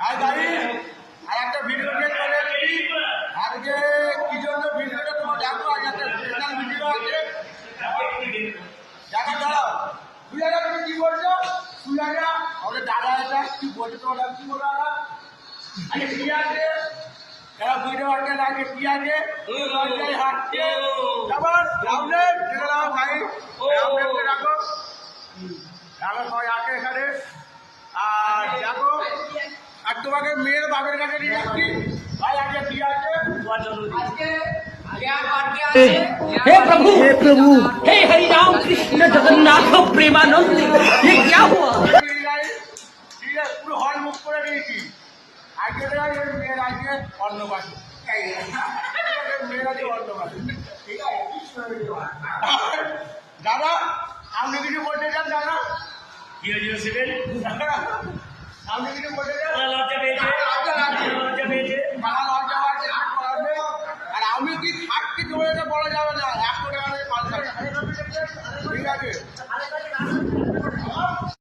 আর গাড়ি আর একটা video gate করে আজকে কি জন্য ভিডিওটা তোমার দেখো, আজ একটা স্পেশাল ভিডিও আছে। দেখা দাও সুজাটা, তুমি কি বলছো? সুজাটা আমাদের দাদা, এটা কি বলছো তোমার নাম কি বলো? আগে কি আছে যারা ভিডিও আটকে লাগে কি আছে লজ্জায় হাঁটছে। তারপর রাউন্ডের ভাই রাউন্ডের রাখো রাখো সবাই আছে এখানে। আর দেখো আর তোমাকে মেয়ের বাপের কাছে নিয়ে যাচ্ছি ভাই। আজকে কি আছে? हे प्रभु हे हरि राम कृष्ण जगन्नाथ प्रेमानंद, ये क्या हुआ? পুরো হল মুখ করে দিয়েছি। আজকে মেয়ের আজকে অন্নবাসী, মেয়ের আজকে অন্নবাসী। ঠিক আছে দাদা, আপনি কিছু বলতে চান? দাদা কি হয়েছিলেন? আপনি কিছু বলতে চান? লজ্জা পেয়েছে, লজ্জা পেয়েছে, লজ্জা পাচ্ছে। আর আমি কি থাকছি তোমাদেরকে বলা যাবে না। 100 টাকা ঠিক আছে।